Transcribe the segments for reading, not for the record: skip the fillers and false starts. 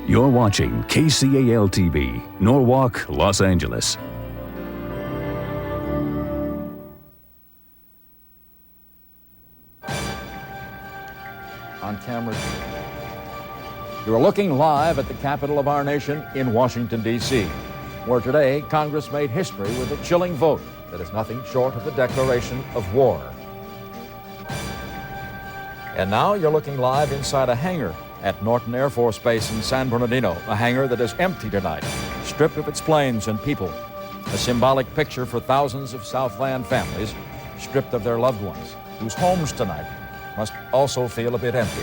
You're watching KCAL-TV, Norwalk, Los Angeles. On camera. You're looking live at the capital of our nation in Washington, D.C., where today Congress made history with a chilling vote that is nothing short of a declaration of war. And now you're looking live inside a hangar at Norton Air Force Base in San Bernardino, a hangar that is empty tonight, stripped of its planes and people, a symbolic picture for thousands of Southland families stripped of their loved ones, whose homes tonight must also feel a bit empty.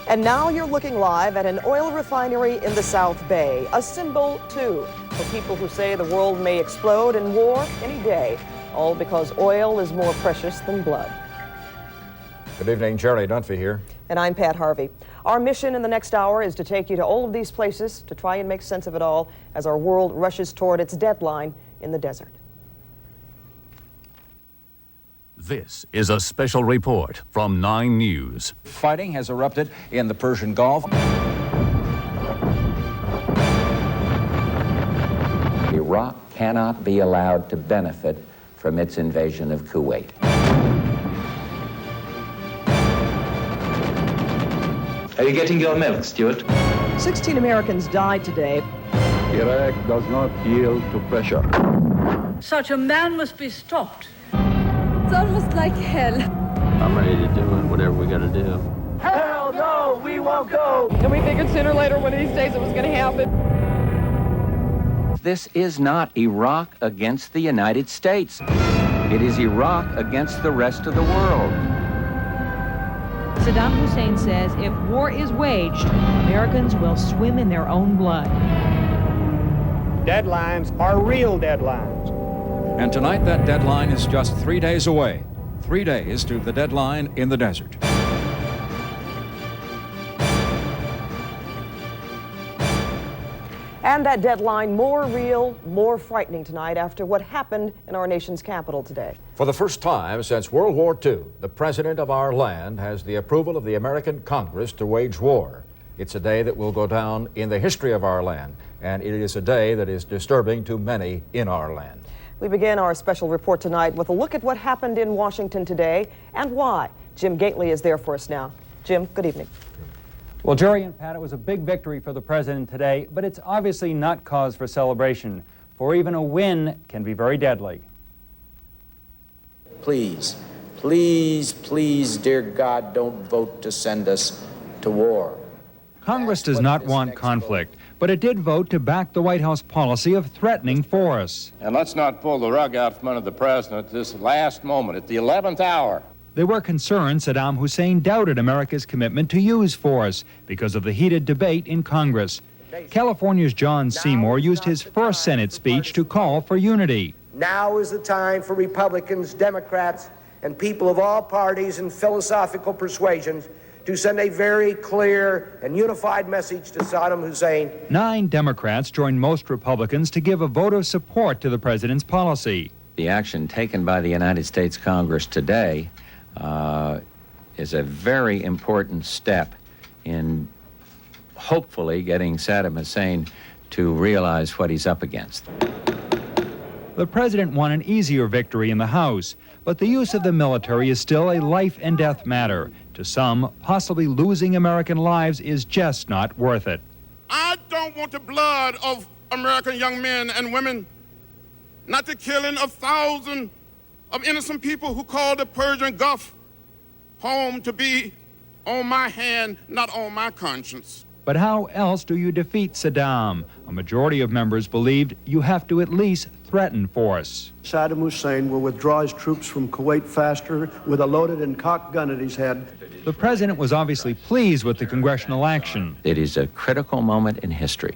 And now you're looking live at an oil refinery in the South Bay, a symbol, too, for people who say the world may explode in war any day, all because oil is more precious than blood. Good evening, Jerry Dunphy here. And I'm Pat Harvey. Our mission in the next hour is to take you to all of these places to try and make sense of it all as our world rushes toward its deadline in the desert. This is a special report from 9 News. Fighting has erupted in the Persian Gulf. Iraq cannot be allowed to benefit from its invasion of Kuwait. Are you getting your milk, Stuart? 16 Americans died today. Iraq does not yield to pressure. Such a man must be stopped. It's almost like hell. I'm ready to do it, whatever we gotta do. Hell no, we won't go. And we figured sooner or later one of these days it was gonna happen. This is not Iraq against the United States. It is Iraq against the rest of the world. Saddam Hussein says if war is waged, Americans will swim in their own blood. Deadlines are real deadlines. And tonight that deadline is just 3 days away. 3 days to the deadline in the desert. And that deadline more real, more frightening tonight after what happened in our nation's capital today. For the first time since World War II, the president of our land has the approval of the American Congress to wage war. It's a day that will go down in the history of our land, and it is a day that is disturbing to many in our land. We begin our special report tonight with a look at what happened in Washington today and why. Jim Gately is there for us now. Jim, good evening. Well, Jerry and Pat, it was a big victory for the president today, but it's obviously not cause for celebration, for even a win can be very deadly. Please, please, please, dear God, don't vote to send us to war. Congress does not want conflict, but it did vote to back the White House policy of threatening force. And let's not pull the rug out from under the president at this last moment, at the 11th hour. They were concerned Saddam Hussein doubted America's commitment to use force because of the heated debate in Congress. California's John Seymour used his first Senate speech to call for unity. Now is the time for Republicans, Democrats, and people of all parties and philosophical persuasions to send a very clear and unified message to Saddam Hussein. 9 Democrats joined most Republicans to give a vote of support to the president's policy. The action taken by the United States Congress today is a very important step in hopefully getting Saddam Hussein to realize what he's up against. The president won an easier victory in the House, but the use of the military is still a life and death matter. To some, possibly losing American lives is just not worth it. I don't want the blood of American young men and women, not the killing of thousands of innocent people who call the Persian Gulf home, to be on my hand, not on my conscience. But how else do you defeat Saddam? A majority of members believed you have to at least threaten force. Saddam Hussein will withdraw his troops from Kuwait faster with a loaded and cocked gun at his head. The president was obviously pleased with the congressional action. It is a critical moment in history.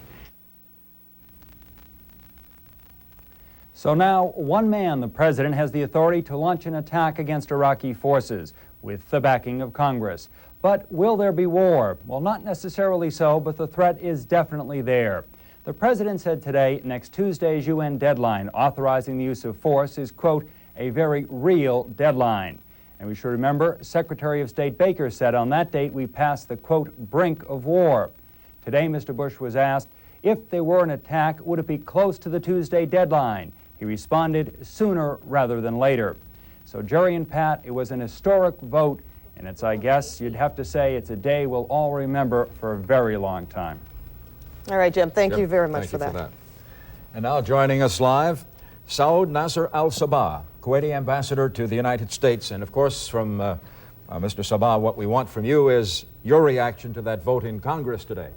So now, one man, the president, has the authority to launch an attack against Iraqi forces with the backing of Congress. But will there be war? Well, not necessarily so, but the threat is definitely there. The president said today next Tuesday's UN deadline authorizing the use of force is, quote, a very real deadline. And we should remember, Secretary of State Baker said on that date we passed the, quote, brink of war. Today, Mr. Bush was asked if there were an attack, would it be close to the Tuesday deadline? He responded, sooner rather than later. So, Jerry and Pat, it was an historic vote, and it's, I guess, you'd have to say it's a day we'll all remember for a very long time. All right, Jim, thank you very much for that. And now joining us live, Saud Nasser al-Sabah, Kuwaiti ambassador to the United States. And of course, from Mr. Sabah, what we want from you is your reaction to that vote in Congress today.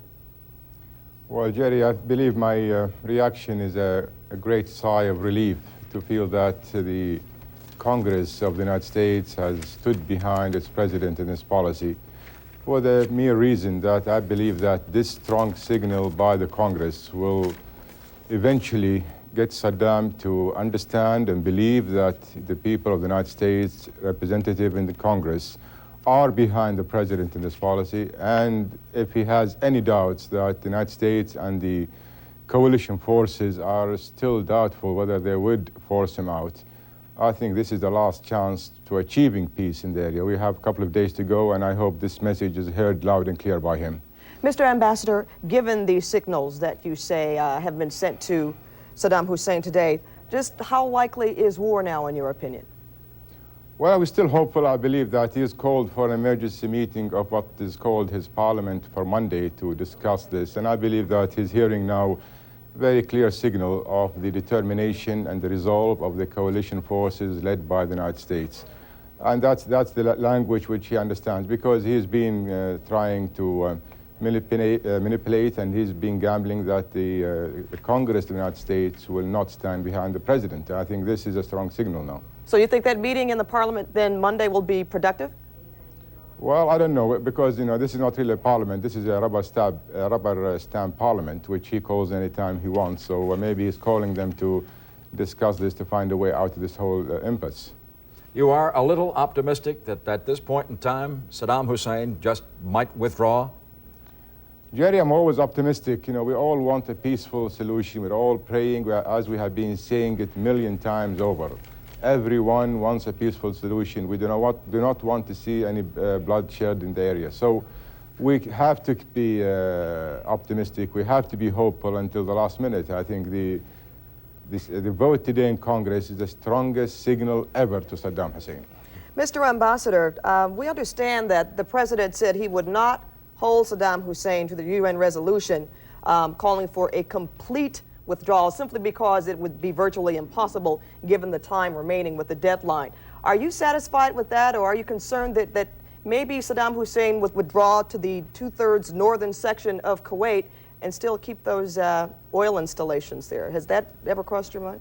Well, Jerry, I believe my reaction is a great sigh of relief to feel that the Congress of the United States has stood behind its president and his policy for the mere reason that I believe that this strong signal by the Congress will eventually get Saddam to understand and believe that the people of the United States, representative in the Congress, are behind the president in this policy, and if he has any doubts that the United States and the coalition forces are still doubtful whether they would force him out, I think this is the last chance to achieving peace in the area. We have a couple of days to go, and I hope this message is heard loud and clear by him. Mr. Ambassador, given the signals that you say have been sent to Saddam Hussein today, just how likely is war now, in your opinion? Well, we're still hopeful. I believe that he has called for an emergency meeting of what is called his parliament for Monday to discuss this. And I believe that he's hearing now a very clear signal of the determination and the resolve of the coalition forces led by the United States. And that's the language which he understands, because he's been trying to manipulate, and he's been gambling that the Congress of the United States will not stand behind the president. I think this is a strong signal now. So you think that meeting in the parliament then Monday will be productive? Well, I don't know, because this is not really a parliament. This is a rubber stamp parliament, which he calls anytime he wants. So maybe he's calling them to discuss this to find a way out of this whole impasse. You are a little optimistic that at this point in time, Saddam Hussein just might withdraw? Jerry, I'm always optimistic. We all want a peaceful solution. We're all praying, as we have been saying it a million times over. Everyone wants a peaceful solution. We do not want to see any bloodshed in the area. So we have to be optimistic. We have to be hopeful until the last minute. I think the vote today in Congress is the strongest signal ever to Saddam Hussein. Mr. Ambassador, we understand that the president said he would not hold Saddam Hussein to the UN resolution calling for a complete withdrawal, simply because it would be virtually impossible given the time remaining with the deadline. Are you satisfied with that, or are you concerned that maybe Saddam Hussein would withdraw to the two-thirds northern section of Kuwait and still keep those oil installations there? Has that ever crossed your mind?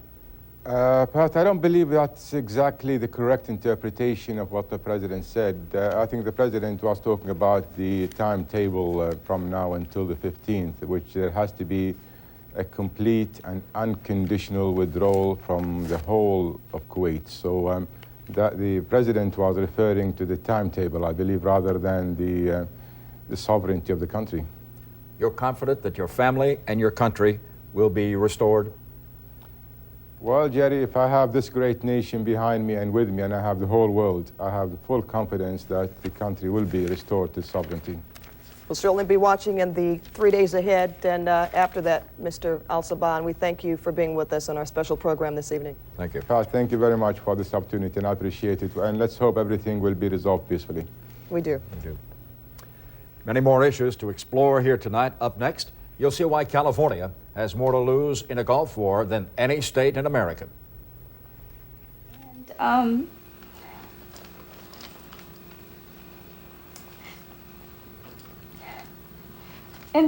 Pat, I don't believe that's exactly the correct interpretation of what the president said. I think the president was talking about the timetable from now until the 15th, which there has to be a complete and unconditional withdrawal from the whole of Kuwait. So that the president was referring to the timetable, I believe, rather than the sovereignty of the country. You're confident that your family and your country will be restored? Well, Jerry, if I have this great nation behind me and with me, and I have the whole world, I have the full confidence that the country will be restored to sovereignty. We'll certainly be watching in the 3 days ahead, and after that, Mr. al-Sabah, we thank you for being with us on our special program this evening. Thank you. Pat, thank you very much for this opportunity, and I appreciate it. And let's hope everything will be resolved peacefully. We do. We do. Many more issues to explore here tonight. Up next, you'll see why California has more to lose in a Gulf war than any state in America. And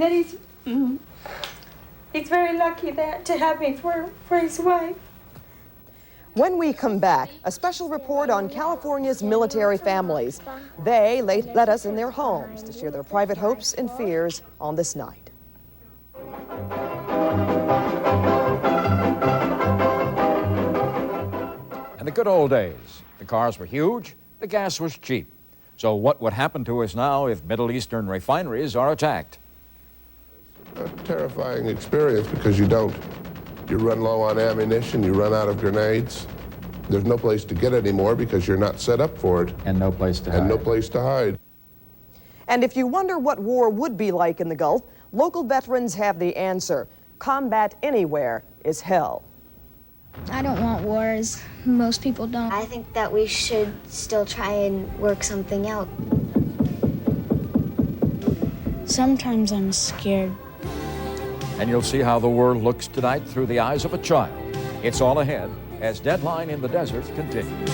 that he's very lucky to have me for his wife. When we come back, a special report on California's military families. They let us in their homes to share their private hopes and fears on this night. In the good old days, the cars were huge, the gas was cheap. So what would happen to us now if Middle Eastern refineries are attacked? A terrifying experience, because you run low on ammunition, you run out of grenades, There's no place to get any more because you're not set up for it. And no place to hide. And no place to hide. And if you wonder what war would be like in the Gulf, local veterans have the answer. Combat anywhere is hell. I don't want wars. Most people don't. I think that we should still try and work something out. Sometimes I'm scared. And you'll see how the world looks tonight through the eyes of a child. It's all ahead as Deadline in the Desert continues.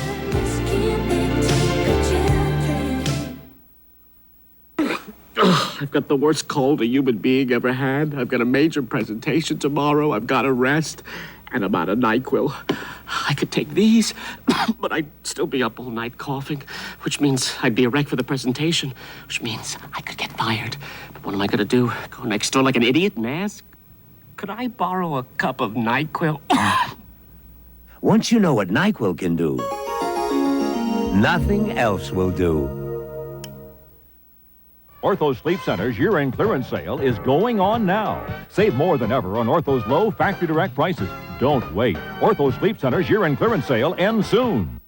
I've got the worst cold a human being ever had. I've got a major presentation tomorrow. I've got to rest. And I'm out of NyQuil. I could take these, but I'd still be up all night coughing, which means I'd be a wreck for the presentation, which means I could get fired. But what am I going to do? Go next door like an idiot and ask? Could I borrow a cup of NyQuil? Once you know what NyQuil can do, nothing else will do. Ortho Sleep Center's year-end clearance sale is going on now. Save more than ever on Ortho's low factory direct prices. Don't wait. Ortho Sleep Center's year-end clearance sale ends soon.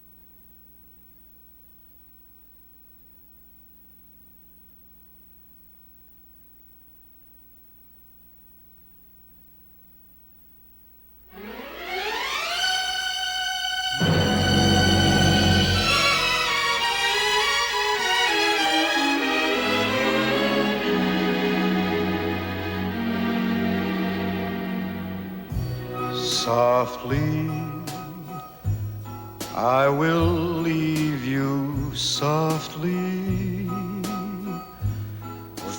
Softly, I will leave you softly,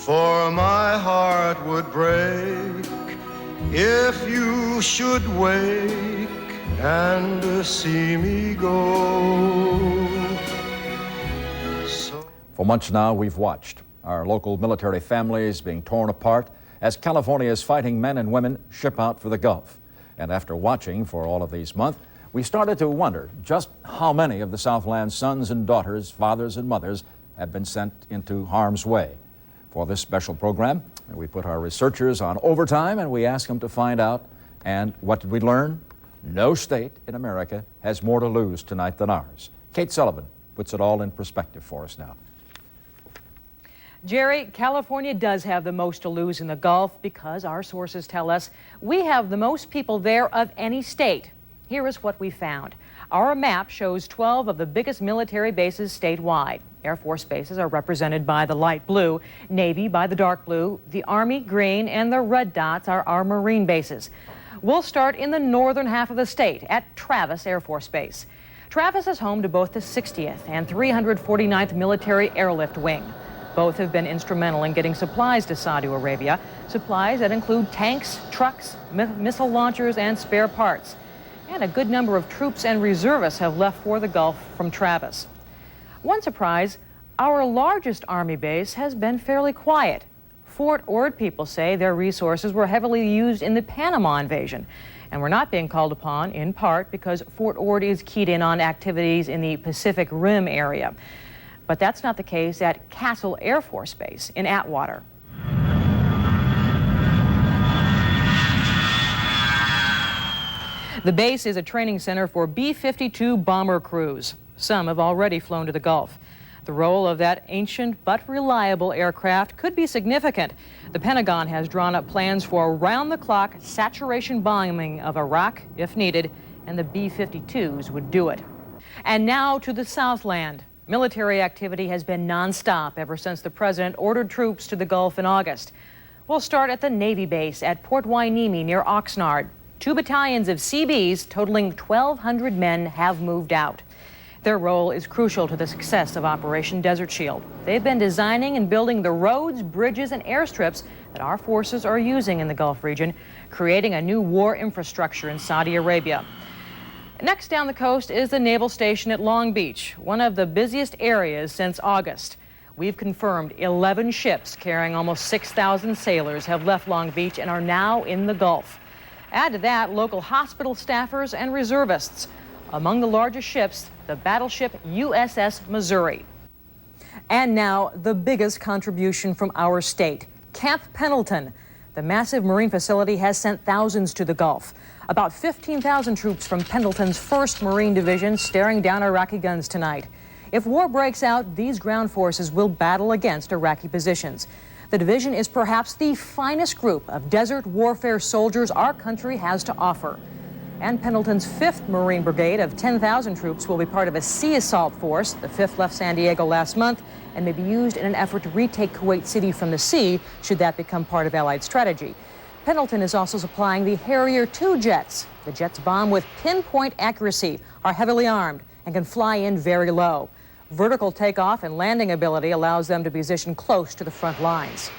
for my heart would break if you should wake and see me go. For months now, we've watched our local military families being torn apart as California's fighting men and women ship out for the Gulf. And after watching for all of these months, we started to wonder just how many of the Southland's sons and daughters, fathers and mothers have been sent into harm's way. For this special program, we put our researchers on overtime and we asked them to find out. And what did we learn? No state in America has more to lose tonight than ours. Kate Sullivan puts it all in perspective for us now. Jerry, California does have the most to lose in the Gulf because our sources tell us we have the most people there of any state. Here is what we found. Our map shows 12 of the biggest military bases statewide. Air Force bases are represented by the light blue, Navy by the dark blue, the Army green, and the red dots are our Marine bases. We'll start in the northern half of the state at Travis Air Force Base. Travis is home to both the 60th and 349th Military Airlift Wing. Both have been instrumental in getting supplies to Saudi Arabia, supplies that include tanks, trucks, missile launchers, and spare parts. And a good number of troops and reservists have left for the Gulf from Travis. One surprise, our largest Army base has been fairly quiet. Fort Ord people say their resources were heavily used in the Panama invasion, and were not being called upon in part because Fort Ord is keyed in on activities in the Pacific Rim area. But that's not the case at Castle Air Force Base in Atwater. The base is a training center for B-52 bomber crews. Some have already flown to the Gulf. The role of that ancient but reliable aircraft could be significant. The Pentagon has drawn up plans for round-the-clock saturation bombing of Iraq if needed, and the B-52s would do it. And now to the Southland. Military activity has been nonstop ever since the president ordered troops to the Gulf in August. We'll start at the Navy base at Port Hueneme near Oxnard. 2 battalions of Seabees totaling 1,200 men have moved out. Their role is crucial to the success of Operation Desert Shield. They've been designing and building the roads, bridges, and airstrips that our forces are using in the Gulf region, creating a new war infrastructure in Saudi Arabia. Next down the coast is the Naval Station at Long Beach, one of the busiest areas since August. We've confirmed 11 ships carrying almost 6,000 sailors have left Long Beach and are now in the Gulf. Add to that local hospital staffers and reservists. Among the largest ships, the battleship USS Missouri. And now, the biggest contribution from our state, Camp Pendleton. The massive marine facility has sent thousands to the Gulf. About 15,000 troops from Pendleton's 1st Marine Division staring down Iraqi guns tonight. If war breaks out, these ground forces will battle against Iraqi positions. The division is perhaps the finest group of desert warfare soldiers our country has to offer. And Pendleton's 5th Marine Brigade of 10,000 troops will be part of a sea assault force. The 5th left San Diego last month and may be used in an effort to retake Kuwait City from the sea, should that become part of Allied strategy. Pendleton is also supplying the Harrier II jets. The jets bomb with pinpoint accuracy, are heavily armed, and can fly in very low. Vertical takeoff and landing ability allows them to position close to the front lines.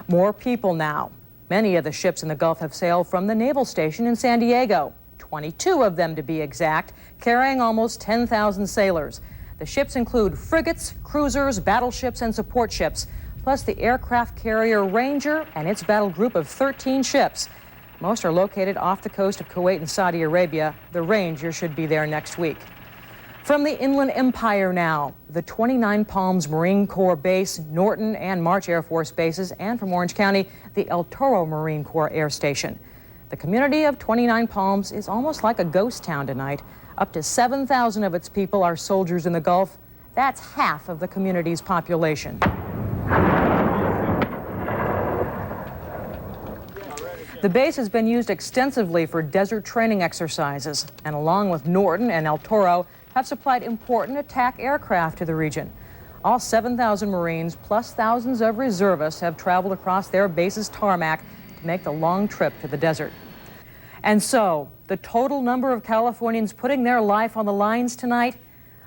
More people now. Many of the ships in the Gulf have sailed from the naval station in San Diego, 22 of them to be exact, carrying almost 10,000 sailors. The ships include frigates, cruisers, battleships, and support ships, plus the aircraft carrier Ranger and its battle group of 13 ships. Most are located off the coast of Kuwait and Saudi Arabia. The Ranger should be there next week. From the Inland Empire now, the 29 Palms Marine Corps Base, Norton and March Air Force bases, and from Orange County, the El Toro Marine Corps Air Station. The community of 29 Palms is almost like a ghost town tonight. Up to 7,000 of its people are soldiers in the Gulf. That's half of the community's population. The base has been used extensively for desert training exercises, and along with Norton and El Toro, have supplied important attack aircraft to the region. All 7,000 Marines, plus thousands of reservists, have traveled across their base's tarmac to make the long trip to the desert. And so, the total number of Californians putting their life on the lines tonight,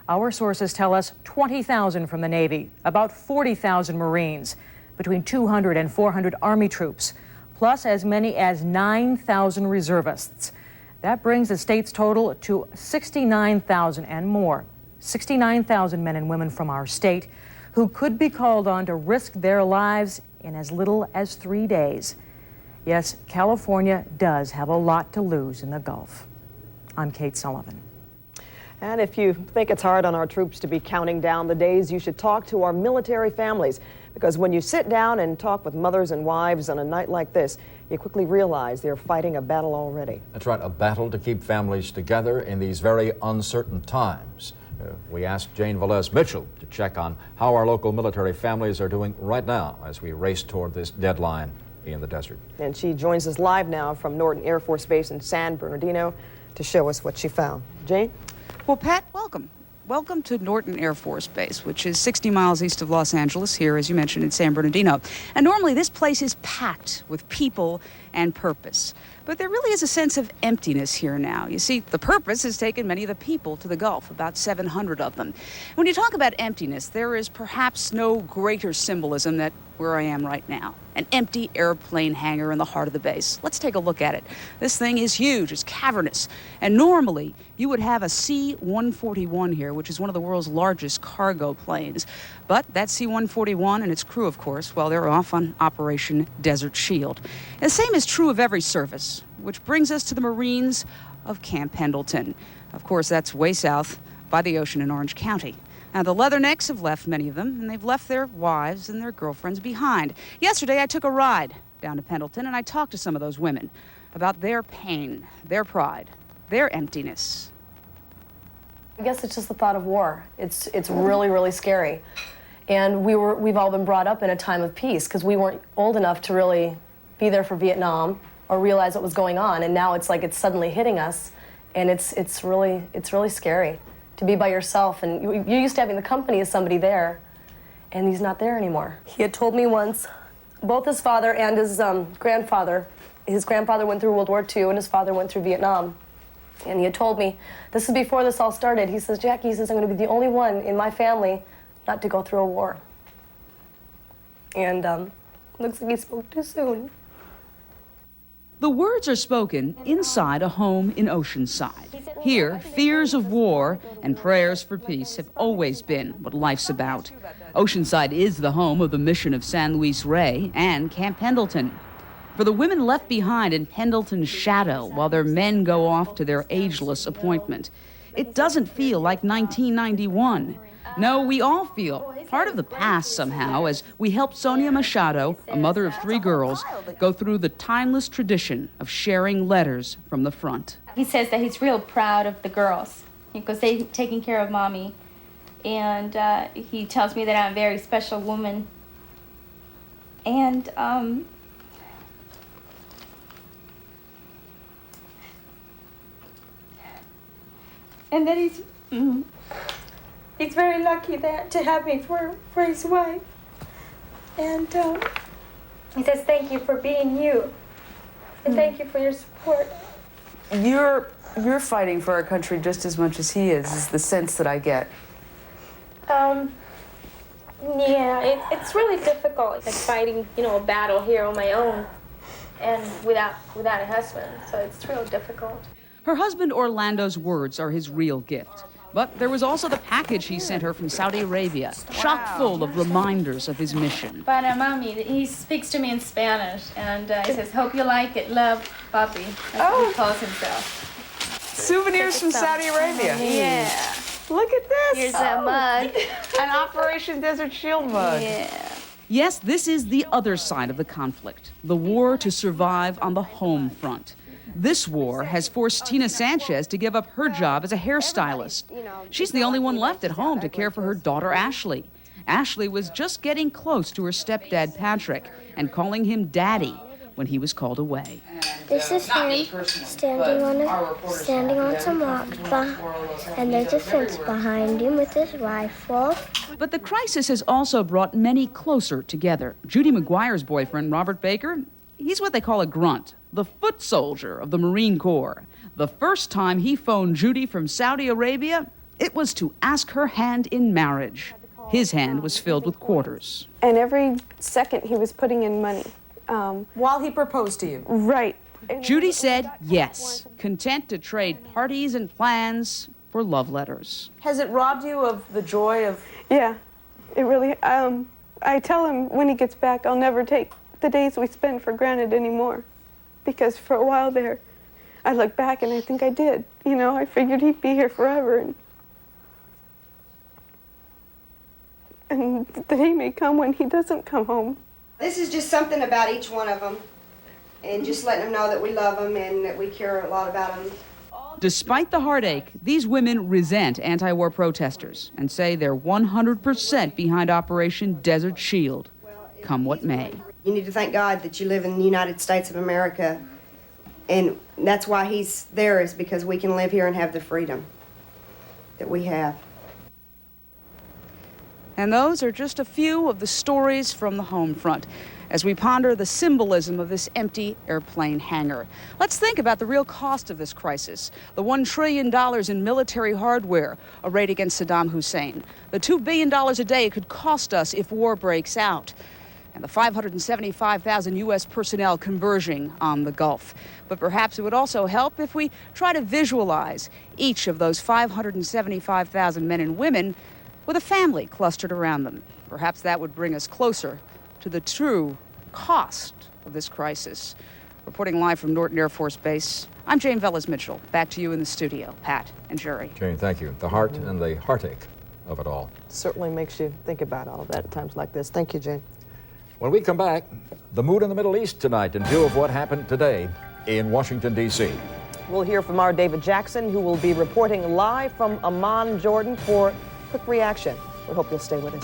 our sources tell us 20,000 from the Navy, about 40,000 Marines, between 200 and 400 Army troops, plus as many as 9,000 reservists. That brings the state's total to 69,000 and more. 69,000 men and women from our state who could be called on to risk their lives in as little as 3 days. Yes, California does have a lot to lose in the Gulf. I'm Kate Sullivan. And if you think it's hard on our troops to be counting down the days, you should talk to our military families. Because when you sit down and talk with mothers and wives on a night like this, you quickly realize they're fighting a battle already. That's right, a battle to keep families together in these very uncertain times. We asked Jane Velez Mitchell to check on how our local military families are doing right now as we race toward this deadline in the desert. And she joins us live now from Norton Air Force Base in San Bernardino to show us what she found. Jane? Well, Pat, welcome. Welcome to Norton Air Force Base, which is 60 miles east of Los Angeles, here, as you mentioned, in San Bernardino. And normally this place is packed with people and purpose. But there really is a sense of emptiness here now. You see, the purpose has taken many of the people to the Gulf, about 700 of them. When you talk about emptiness, there is perhaps no greater symbolism than where I am right now. An empty airplane hangar in the heart of the base. Let's take a look at it. This thing is huge, it's cavernous. And normally, you would have a C-141 here, which is one of the world's largest cargo planes. But that C-141 and its crew, of course, well, they're off on Operation Desert Shield. The same is true of every service, which brings us to the Marines of Camp Pendleton. Of course, that's way south by the ocean in Orange County. Now, the Leathernecks have left, many of them, and they've left their wives and their girlfriends behind. Yesterday, I took a ride down to Pendleton, and I talked to some of those women about their pain, their pride, their emptiness. I guess it's just the thought of war. It's really, really scary. And we've all been brought up in a time of peace because we weren't old enough to really be there for Vietnam or realize what was going on. And now it's like it's suddenly hitting us, and it's really scary to be by yourself. And you're used to having the company of somebody there, and he's not there anymore. He had told me once, both his father and his grandfather went through World War II and his father went through Vietnam. And he had told me, this is before this all started, he says, Jackie, he says, I'm going to be the only one in my family not to go through a war. And looks like he spoke too soon. The words are spoken inside a home in Oceanside. Here, fears of war and prayers for peace have always been what life's about. Oceanside is the home of the mission of San Luis Rey and Camp Pendleton. For the women left behind in Pendleton's shadow while their men go off to their ageless appointment, it doesn't feel like 1991. No, we all feel part of the past somehow as we helped Sonia Machado, a mother of 3 girls, go through the timeless tradition of sharing letters from the front. He says that he's real proud of the girls because they're taking care of mommy. And he tells me that I'm a very special woman. And that he's very lucky to have me for his wife. And he says thank you for being you. And thank you for your support. You're fighting for our country just as much as he is the sense that I get. Yeah, it's really difficult, like fighting, a battle here on my own and without a husband, so it's real difficult. Her husband Orlando's words are his real gift. But there was also the package he sent her from Saudi Arabia, chock full of reminders of his mission. But Mommy, he speaks to me in Spanish, and he says, hope you like it, love, Papi. That's what he calls himself. Souvenirs from Saudi Arabia. Yeah. Look at this. Here's a mug. An Operation Desert Shield mug. Yeah. Yes, this is the other side of the conflict, the war to survive on the home front. This war has forced Tina Sanchez to give up her job as a hairstylist. She's the only one left at home to care for her daughter, Ashley. Ashley was just getting close to her stepdad, Patrick, and calling him Daddy when he was called away. This is him standing on some rocks, and there's a fence behind him with his rifle. But the crisis has also brought many closer together. Judy McGuire's boyfriend, Robert Baker, he's what they call a grunt, the foot soldier of the Marine Corps. The first time he phoned Judy from Saudi Arabia, it was to ask her hand in marriage. His hand was filled with quarters. And every second he was putting in money. While he proposed to you? Right. Judy said yes, content to trade parties and plans for love letters. Has it robbed you of the joy of... Yeah, it really, I tell him when he gets back, I'll never take the days we spend for granted anymore. Because for a while there, I look back and I think I did. I figured he'd be here forever. And the day may come when he doesn't come home. This is just something about each one of them. And just letting them know that we love them and that we care a lot about them. Despite the heartache, these women resent anti-war protesters and say they're 100% behind Operation Desert Shield, come what may. You need to thank God that you live in the United States of America. And that's why he's there, is because we can live here and have the freedom that we have. And those are just a few of the stories from the home front as we ponder the symbolism of this empty airplane hangar. Let's think about the real cost of this crisis. The $1 trillion in military hardware, a raid against Saddam Hussein. The $2 billion a day it could cost us if war breaks out. And the 575,000 U.S. personnel converging on the Gulf. But perhaps it would also help if we try to visualize each of those 575,000 men and women with a family clustered around them. Perhaps that would bring us closer to the true cost of this crisis. Reporting live from Norton Air Force Base, I'm Jane Velez-Mitchell. Back to you in the studio, Pat and Jerry. Jane, thank you. The heart and the heartache of it all. Certainly makes you think about all that at times like this. Thank you, Jane. When we come back, the mood in the Middle East tonight in view of what happened today in Washington, D.C. We'll hear from our David Jackson, who will be reporting live from Amman, Jordan, for quick reaction. We hope you'll stay with us.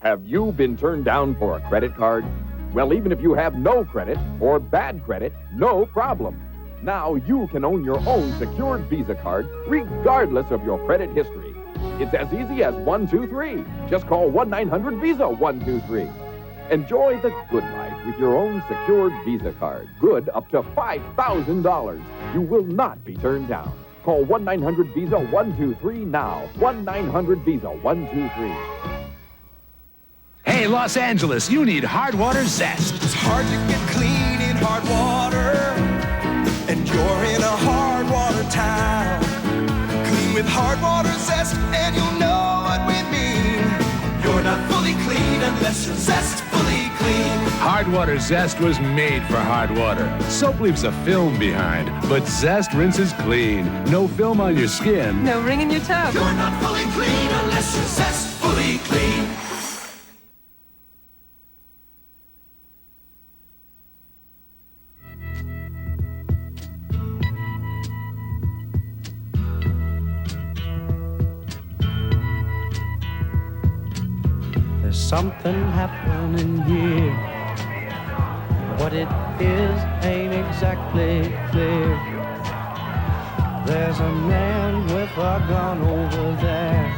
Have you been turned down for a credit card? Well, even if you have no credit or bad credit, no problem. Now you can own your own secured Visa card regardless of your credit history. It's as easy as 123. Just call 1-900-VISA-123. Enjoy the good life with your own secured Visa card. Good up to $5,000. You will not be turned down. Call 1-900-VISA-123 now. 1-900-VISA-123. Hey, Los Angeles, you need hard water zest. It's hard to get clean in hard water, and you're in a hard water town. Clean with hard water zest, and you'll know what we mean. You're not fully clean unless you're zest fully clean. Hard water Zest was made for hard water. Soap leaves a film behind, but Zest rinses clean. No film on your skin. No ring in your tub. You're not fully clean unless you're zestfully clean. There's something happening here. What it is ain't exactly clear. There's a man with a gun over there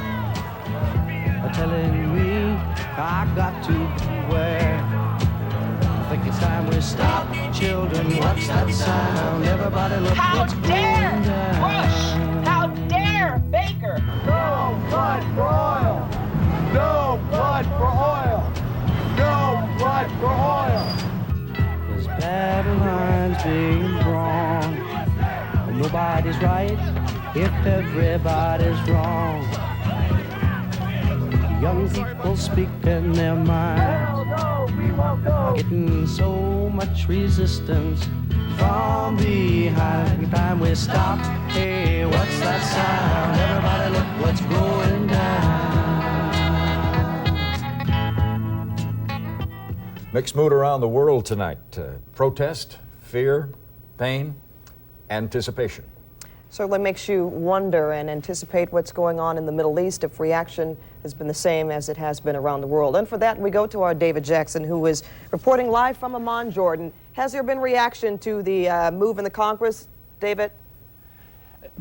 telling me I got to beware. I think it's time we stop, children. What's that sound? Everybody look what's going down. Bush! How dare Baker! No blood for oil! No blood for oil! No blood for oil! There's battle lines being drawn. Nobody's right if everybody's wrong. Young people speaking their minds are getting so much resistance from behind. Every time we stop, hey, what's that sound? Everybody look what's going down. Mixed mood around the world tonight. Protest, fear, pain, anticipation. Certainly makes you wonder and anticipate what's going on in the Middle East if reaction has been the same as it has been around the world. And for that, we go to our David Jackson, who is reporting live from Amman, Jordan. Has there been reaction to the move in the Congress, David?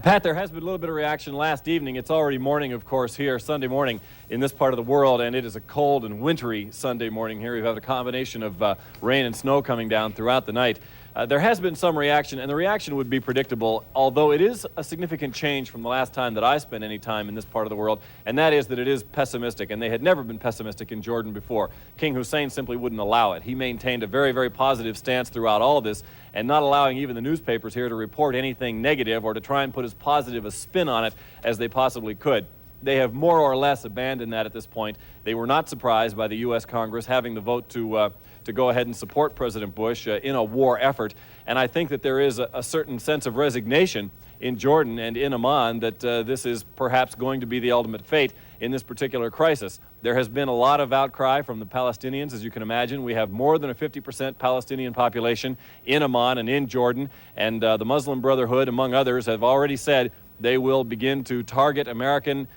Pat, there has been a little bit of reaction last evening. It's already morning, of course, here, Sunday morning in this part of the world, and it is a cold and wintry Sunday morning here. We've had a combination of rain and snow coming down throughout the night. There has been some reaction, and the reaction would be predictable, although it is a significant change from the last time that I spent any time in this part of the world, and that is that it is pessimistic, and they had never been pessimistic in Jordan before. King Hussein simply wouldn't allow it. He maintained a very, very positive stance throughout all of this, and not allowing even the newspapers here to report anything negative or to try and put as positive a spin on it as they possibly could. They have more or less abandoned that at this point. They were not surprised by the U.S. Congress having the vote to go ahead and support President Bush in a war effort. And I think that there is a certain sense of resignation in Jordan and in Amman that this is perhaps going to be the ultimate fate in this particular crisis. There has been a lot of outcry from the Palestinians, as you can imagine. We have more than a 50% Palestinian population in Amman and in Jordan, and the Muslim Brotherhood, among others, have already said they will begin to target American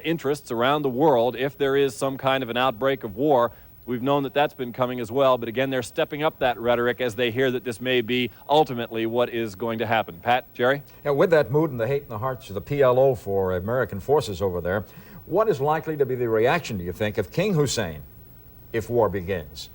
interests around the world if there is some kind of an outbreak of war. We've known that that's been coming as well, but again, they're stepping up that rhetoric as they hear that this may be ultimately what is going to happen. Pat, Jerry? Yeah, with that mood and the hate in the hearts of the PLO for American forces over there, what is likely to be the reaction, do you think, of King Hussein if war begins?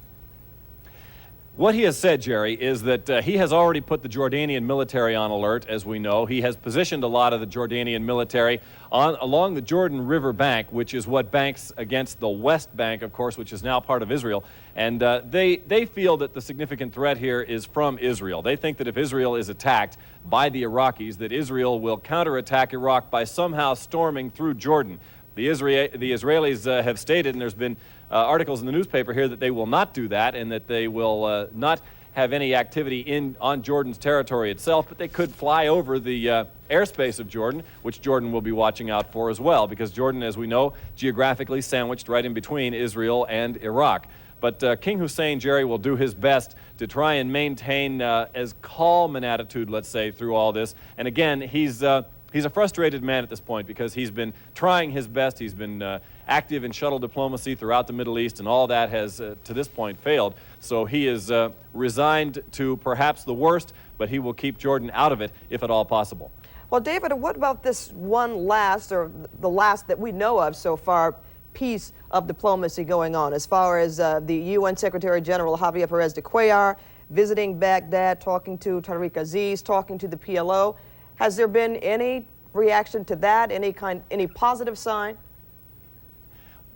What he has said, Jerry, is that he has already put the Jordanian military on alert, as we know. He has positioned a lot of the Jordanian military along the Jordan River bank, which is what banks against the West Bank, of course, which is now part of Israel. And they feel that the significant threat here is from Israel. They think that if Israel is attacked by the Iraqis, that Israel will counterattack Iraq by somehow storming through Jordan. The Israelis have stated, and there's been articles in the newspaper here, that they will not do that and that they will not have any activity on Jordan's territory itself, but they could fly over the airspace of Jordan, which Jordan will be watching out for as well, because Jordan, as we know, geographically sandwiched right in between Israel and Iraq. But King Hussein, Jerry, will do his best to try and maintain as calm an attitude, let's say, through all this. And again, he's a frustrated man at this point because he's been trying his best. He's been active in shuttle diplomacy throughout the Middle East, and all that has, to this point, failed. So he is resigned to perhaps the worst, but he will keep Jordan out of it, if at all possible. Well, David, what about this one last, or the last that we know of so far, piece of diplomacy going on, as far as the UN Secretary General Javier Perez de Cuellar visiting Baghdad, talking to Tariq Aziz, talking to the PLO? Has there been any reaction to that, any positive sign?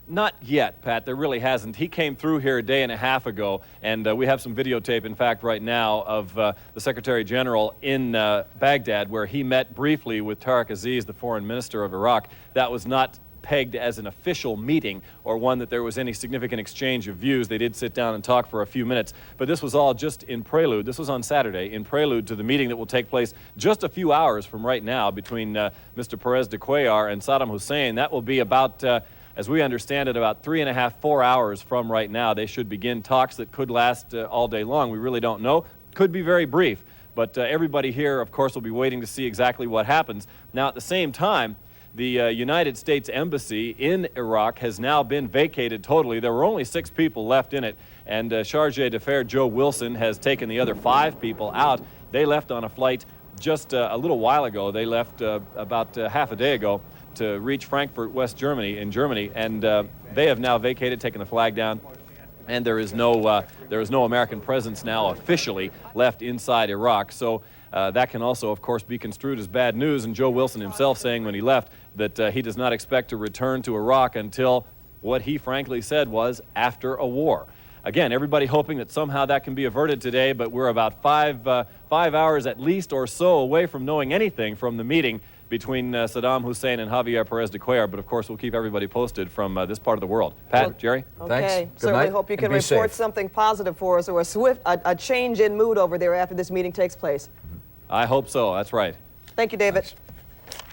Not yet, Pat. There really hasn't. He came through here a day and a half ago, and we have some videotape, in fact, right now of the Secretary General in Baghdad, where he met briefly with Tariq Aziz, the foreign minister of Iraq. That was not pegged as an official meeting or one that there was any significant exchange of views. They did sit down and talk for a few minutes, but this was all just in prelude. This was on Saturday, in prelude to the meeting that will take place just a few hours from right now between Mr. Perez de Cuellar and Saddam Hussein. That will be about, as we understand it, about 3.5, 4 hours from right now. They should begin talks that could last all day long. We really don't know. Could be very brief, but everybody here, of course, will be waiting to see exactly what happens. Now, at the same time, the United States Embassy in Iraq has now been vacated totally. There were only 6 people left in it, and Charge d'Affaires Joe Wilson has taken the other 5 people out. They left on a flight just a little while ago. They left about half a day ago to reach Frankfurt, West Germany, and they have now vacated, taken the flag down, and there is no American presence now officially left inside Iraq. So that can also, of course, be construed as bad news. And Joe Wilson himself saying when he left that he does not expect to return to Iraq until what he frankly said was after a war. Again, everybody hoping that somehow that can be averted today, but we're about 5 hours at least or so away from knowing anything from the meeting between Saddam Hussein and Javier Perez de Cuellar. But of course, we'll keep everybody posted from this part of the world. Pat, Jerry? Okay. Thanks. Certainly hope you can report something positive for us, or a change in mood over there after this meeting takes place. I hope so. That's right. Thank you, David. Thanks.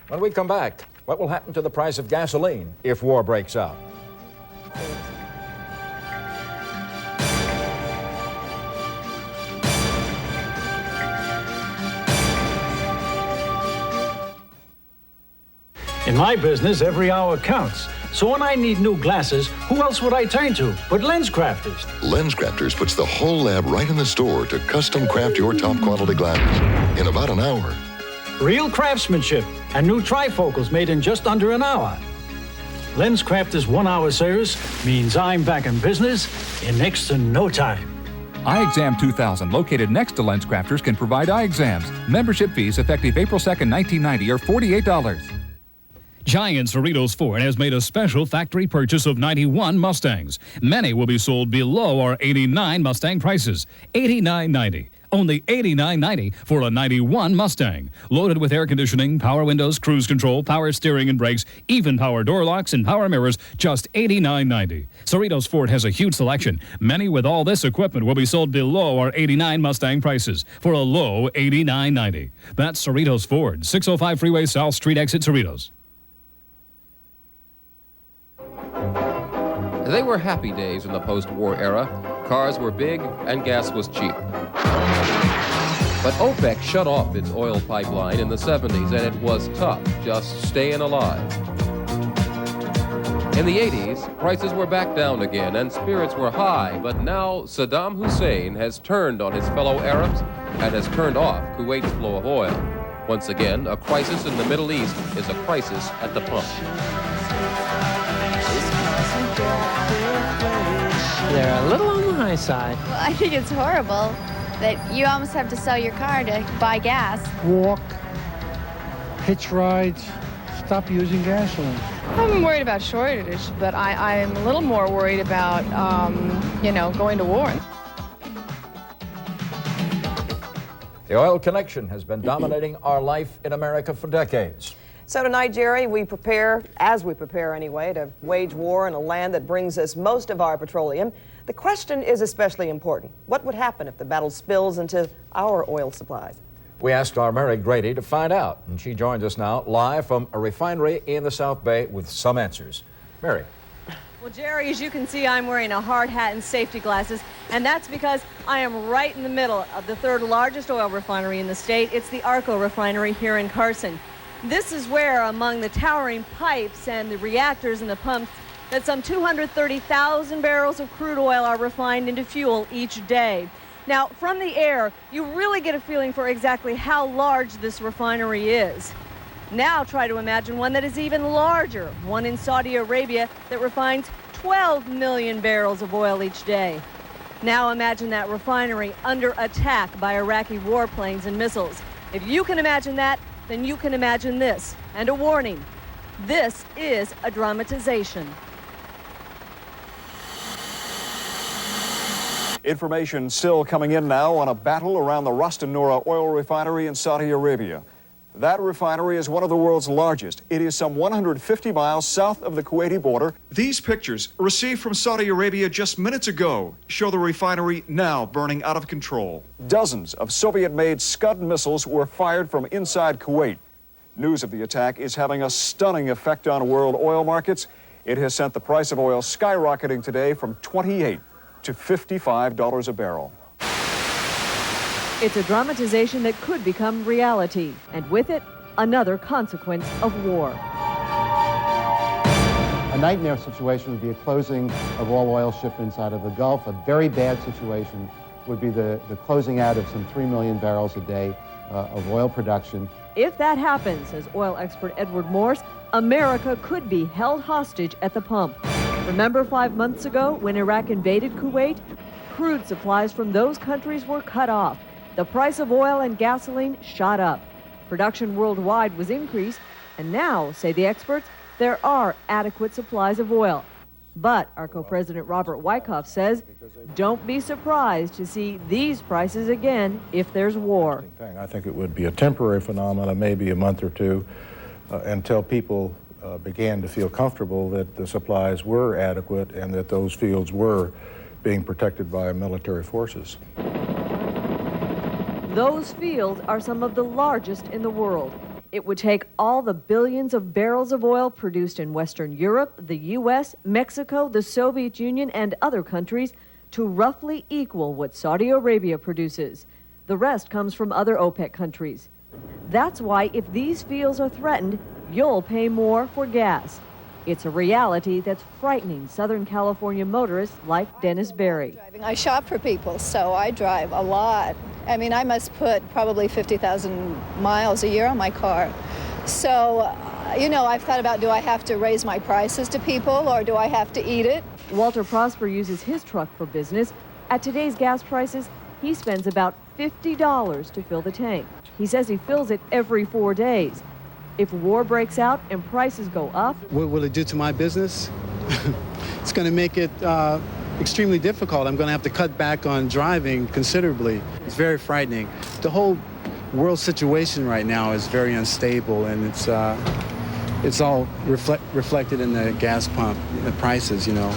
When we come back, what will happen to the price of gasoline if war breaks out? In my business, every hour counts. So when I need new glasses, who else would I turn to but LensCrafters? LensCrafters puts the whole lab right in the store to custom craft your top quality glasses in about an hour. Real craftsmanship and new trifocals made in just under an hour. LensCrafters' 1 hour service means I'm back in business in next to no time. Eye Exam 2000, located next to LensCrafters, can provide eye exams. Membership fees effective April 2nd, 1990 are $48. Giant Cerritos Ford has made a special factory purchase of 91 Mustangs. Many will be sold below our 89 Mustang prices. $89.90. Only $89.90 for a 91 Mustang. Loaded with air conditioning, power windows, cruise control, power steering and brakes, even power door locks and power mirrors, just $89.90. Cerritos Ford has a huge selection. Many with all this equipment will be sold below our 89 Mustang prices for a low $89.90. That's Cerritos Ford, 605 Freeway South Street, exit Cerritos. They were happy days in the post-war era. Cars were big and gas was cheap. But OPEC shut off its oil pipeline in the 70s, and it was tough just staying alive. In the 80s, prices were back down again and spirits were high, but now Saddam Hussein has turned on his fellow Arabs and has turned off Kuwait's flow of oil. Once again, a crisis in the Middle East is a crisis at the pump. They're a little on the high side. Well, I think it's horrible that you almost have to sell your car to buy gas. Walk, hitch rides, stop using gasoline. I'm worried about shortage, but I'm a little more worried about, going to war. The oil connection has been dominating our life in America for decades. So tonight, Jerry, we prepare anyway, to wage war in a land that brings us most of our petroleum. The question is especially important. What would happen if the battle spills into our oil supplies? We asked our Mary Grady to find out, and she joins us now live from a refinery in the South Bay with some answers. Mary. Well, Jerry, as you can see, I'm wearing a hard hat and safety glasses, and that's because I am right in the middle of the third largest oil refinery in the state. It's the ARCO refinery here in Carson. This is where, among the towering pipes and the reactors and the pumps, that some 230,000 barrels of crude oil are refined into fuel each day. Now, from the air, you really get a feeling for exactly how large this refinery is. Now try to imagine one that is even larger, one in Saudi Arabia that refines 12 million barrels of oil each day. Now imagine that refinery under attack by Iraqi warplanes and missiles. If you can imagine that, then you can imagine this. And a warning, this is a dramatization. Information still coming in now on a battle around the Ras Tanura oil refinery in Saudi Arabia. That refinery is one of the world's largest. It is some 150 miles south of the Kuwaiti border. These pictures, received from Saudi Arabia just minutes ago, show the refinery now burning out of control. Dozens of Soviet-made Scud missiles were fired from inside Kuwait. News of the attack is having a stunning effect on world oil markets. It has sent the price of oil skyrocketing today from $28 to $55 a barrel. It's a dramatization that could become reality, and with it, another consequence of war. A nightmare situation would be a closing of all oil shipments out of the Gulf. A very bad situation would be the closing out of some 3 million barrels a day of oil production. If that happens, says oil expert Edward Morse, America could be held hostage at the pump. Remember 5 months ago when Iraq invaded Kuwait? Crude supplies from those countries were cut off. The price of oil and gasoline shot up. Production worldwide was increased, and now, say the experts, there are adequate supplies of oil. But ARCO President Robert Wyckoff says, don't be surprised to see these prices again if there's war. I think it would be a temporary phenomenon, maybe a month or two, until people began to feel comfortable that the supplies were adequate and that those fields were being protected by military forces. Those fields are some of the largest in the world. It would take all the billions of barrels of oil produced in Western Europe, the U.S., Mexico, the Soviet Union, and other countries to roughly equal what Saudi Arabia produces. The rest comes from other OPEC countries. That's why if these fields are threatened, you'll pay more for gas. It's a reality that's frightening Southern California motorists like Dennis Berry. I shop for people, so I drive a lot. I mean, I must put probably 50,000 miles a year on my car. So, you know, I've thought about, do I have to raise my prices to people or do I have to eat it? Walter Prosper uses his truck for business. At today's gas prices, he spends about $50 to fill the tank. He says he fills it every 4 days. If war breaks out and prices go up, What will it do to my business? It's going to make it extremely difficult. I'm going to have to cut back on driving considerably. It's very frightening. The whole world situation right now is very unstable, and it's all reflected in the gas pump, the prices, you know.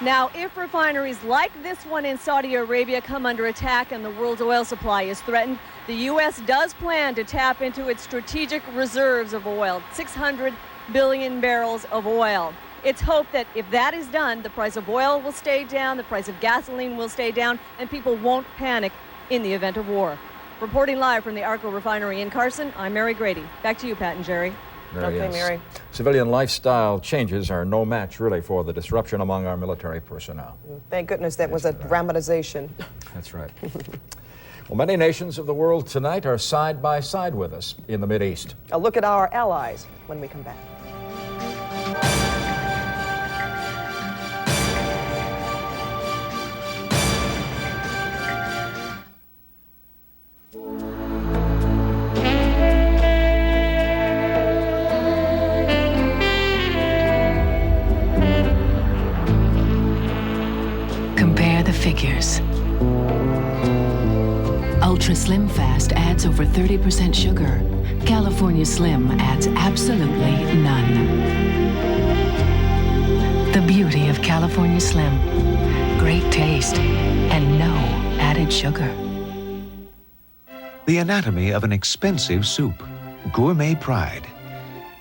now if refineries like this one in Saudi Arabia come under attack and the world's oil supply is threatened, the U.S. does plan to tap into its strategic reserves of oil, 600 billion barrels of oil. It's hoped that if that is done, the price of oil will stay down, the price of gasoline will stay down, and people won't panic in the event of war. Reporting live from the ARCO refinery in Carson, I'm Mary Grady. Back to you, Pat and Jerry. Okay, Mary. Civilian lifestyle changes are no match, really, for the disruption among our military personnel. Thank goodness that was a dramatization. That's right. Well, many nations of the world tonight are side by side with us in the Mideast. A look at our allies when we come back. Compare the figures. Ultra Slim Fast adds over 30% sugar. California Slim adds absolutely none. The beauty of California Slim. Great taste and no added sugar. The anatomy of an expensive soup. Gourmet Pride.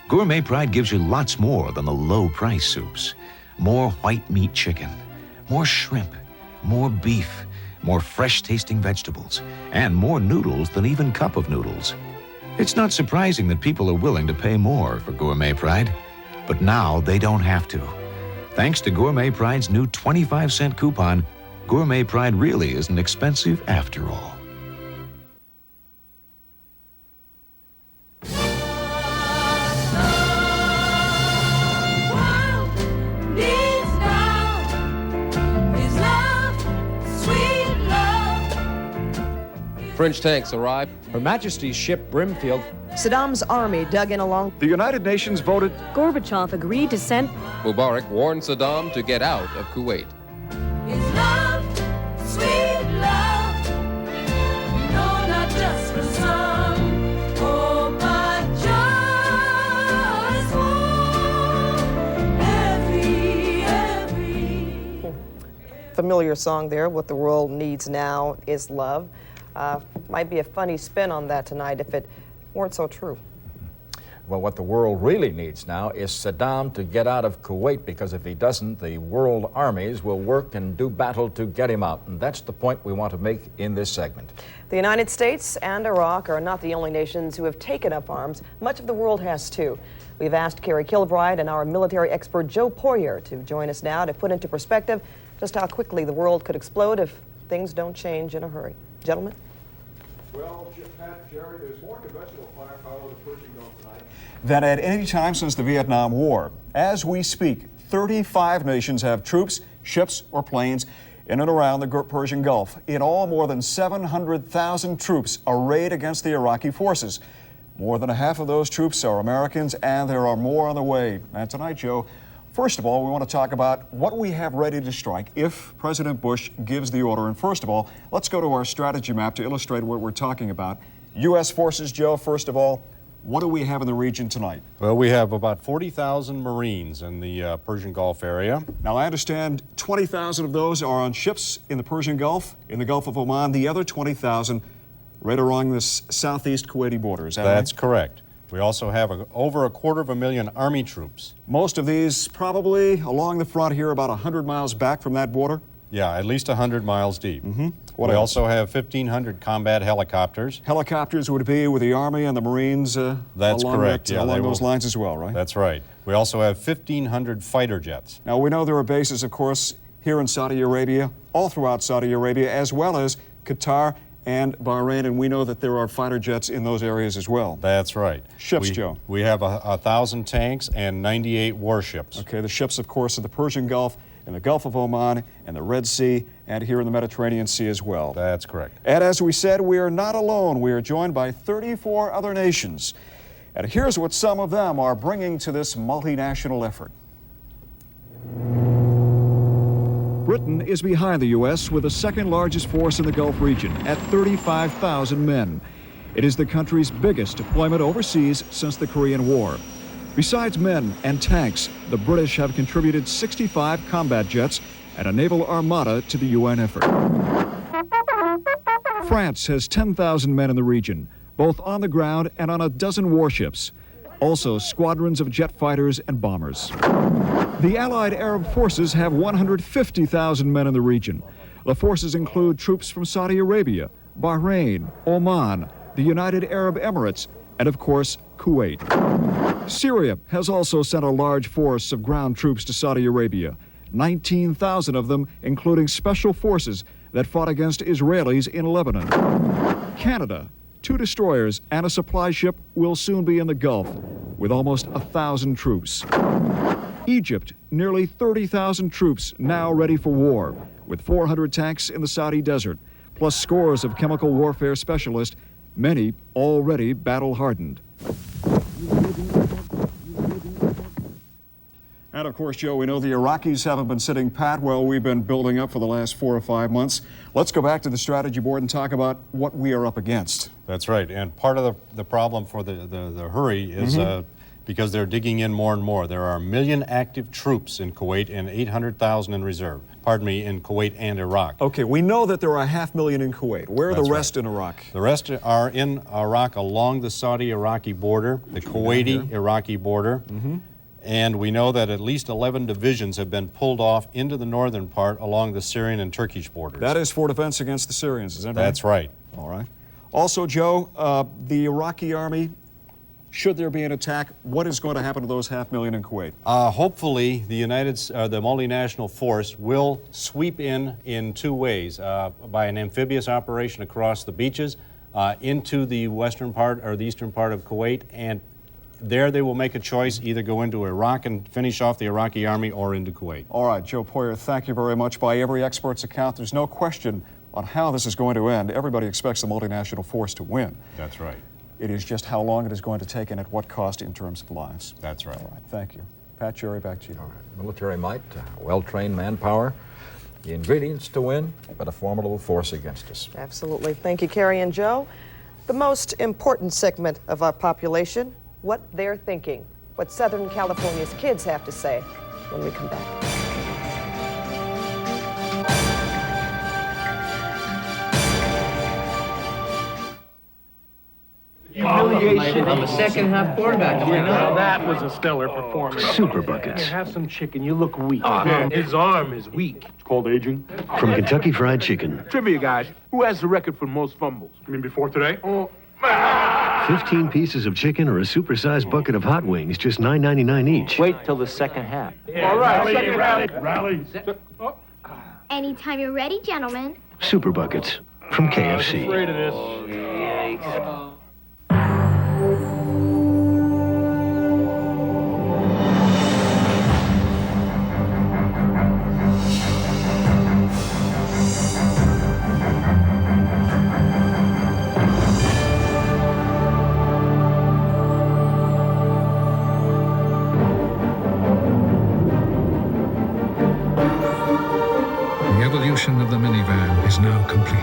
Gourmet Pride gives you lots more than the low-price soups. More white meat chicken, more shrimp, more beef, more fresh-tasting vegetables, and more noodles than even Cup of Noodles. It's not surprising that people are willing to pay more for Gourmet Pride, but now they don't have to. Thanks to Gourmet Pride's new 25-cent coupon, Gourmet Pride really isn't expensive after all. French tanks arrive. Her Majesty's ship Brimfield. Saddam's army dug in along. The United Nations voted. Gorbachev agreed to send. Mubarak warned Saddam to get out of Kuwait. Sweet love, no, not just for some. Oh, Familiar song there, What the World Needs Now is Love. Might be a funny spin on that tonight if it weren't so true. Well, what the world really needs now is Saddam to get out of Kuwait, because if he doesn't, the world armies will work and do battle to get him out. And that's the point we want to make in this segment. The United States and Iraq are not the only nations who have taken up arms. Much of the world has too. We've asked Carrie Kilbride and our military expert Joe Poyer to join us now to put into perspective just how quickly the world could explode if things don't change in a hurry. Gentlemen? Well, Pat, Jerry, there's more conventional firepower in the Persian Gulf tonight than at any time since the Vietnam War. As we speak, 35 nations have troops, ships, or planes in and around the Persian Gulf. In all, more than 700,000 troops arrayed against the Iraqi forces. More than a half of those troops are Americans, and there are more on the way. And tonight, Joe, first of all, we want to talk about what we have ready to strike if President Bush gives the order. And first of all, let's go to our strategy map to illustrate what we're talking about. U.S. forces, Joe, first of all, what do we have in the region tonight? Well, we have about 40,000 Marines in the Persian Gulf area. Now, I understand 20,000 of those are on ships in the Persian Gulf, in the Gulf of Oman. The other 20,000 right along the southeast Kuwaiti border. Is that That's right? correct. We also have over 250,000 Army troops. Most of these probably along the front here, about 100 miles back from that border? Yeah, at least 100 miles deep. What we else? also have 1,500 combat helicopters. Helicopters would be with the Army and the Marines That's along correct. Yeah, along those lines as well, right? That's right. We also have 1,500 fighter jets. Now, we know there are bases, of course, here in Saudi Arabia, all throughout Saudi Arabia, as well as Qatar and Bahrain, and we know that there are fighter jets in those areas as well. That's right. Ships, Joe. We have 1,000 tanks and 98 warships. Okay, the ships, of course, in the Persian Gulf, in the Gulf of Oman, and the Red Sea, and here in the Mediterranean Sea as well. That's correct. And as we said, we are not alone. We are joined by 34 other nations. And here's what some of them are bringing to this multinational effort. Britain is behind the U.S. with the second largest force in the Gulf region at 35,000 men. It is the country's biggest deployment overseas since the Korean War. Besides men and tanks, the British have contributed 65 combat jets and a naval armada to the UN effort. France has 10,000 men in the region, both on the ground and on a dozen warships. Also, squadrons of jet fighters and bombers. The Allied Arab forces have 150,000 men in the region. The forces include troops from Saudi Arabia, Bahrain, Oman, the United Arab Emirates, and of course, Kuwait. Syria has also sent a large force of ground troops to Saudi Arabia, 19,000 of them, including special forces that fought against Israelis in Lebanon. Canada, 2 destroyers and a supply ship will soon be in the Gulf, with almost 1,000 troops. Egypt, nearly 30,000 troops now ready for war, with 400 tanks in the Saudi desert, plus scores of chemical warfare specialists, many already battle-hardened. And of course, Joe, we know the Iraqis haven't been sitting pat. Well, we've been building up for the last 4 or 5 months. Let's go back to the strategy board and talk about what we are up against. That's right. And part of the problem for the hurry is because they're digging in more and more. There are 1 million active troops in Kuwait and 800,000 in reserve. Pardon me, in Kuwait and Iraq. Okay, we know that there are 500,000 in Kuwait. Where are the rest in Iraq? The rest are in Iraq along the Saudi-Iraqi border, the Kuwaiti-Iraqi border. And we know that at least 11 divisions have been pulled off into the northern part along the Syrian and Turkish borders. That is for defense against the Syrians, is that right? That's right. All right. Also, Joe, the Iraqi army, should there be an attack, what is going to happen to those 500,000 in Kuwait? Hopefully, the multinational force will sweep in 2 ways, by an amphibious operation across the beaches into the western part or the eastern part of Kuwait, and there they will make a choice, either go into Iraq and finish off the Iraqi army or into Kuwait. All right, Joe Poyer, thank you very much. By every expert's account, there's no question on how this is going to end. Everybody expects the multinational force to win. That's right. It is just how long it is going to take and at what cost in terms of lives. That's right. All right, thank you. Pat Jerry, back to you. All right. Military might, well-trained manpower, the ingredients to win, but a formidable force against us. Absolutely. Thank you, Carrie and Joe. The most important segment of our population, what they're thinking, what Southern California's kids have to say when we come back. affiliation. I'm a second-half quarterback. Now that was a stellar performance. Super Buckets. Here, have some chicken. You look weak. His arm is weak. It's called aging. From Kentucky Fried Chicken. Trivia, guys. Who has the record for most fumbles? You mean before today? 15 pieces of chicken or a supersized bucket of hot wings, just $9.99 each. Wait till the second half. All right, rally. Anytime you're ready, gentlemen. Super Buckets from KFC. Afraid of this. The evolution of the minivan is now complete.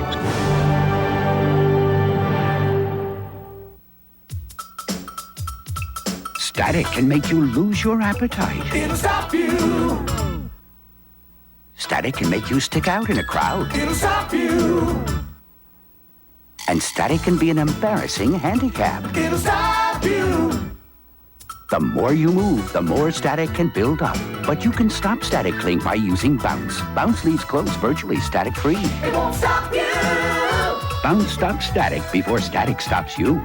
Static can make you lose your appetite. It'll stop you. Static can make you stick out in a crowd. It'll stop you. And static can be an embarrassing handicap. It'll stop you. The more you move, the more static can build up. But you can stop static cling by using Bounce. Bounce leaves clothes virtually static-free. It won't stop you. Bounce stops static before static stops you.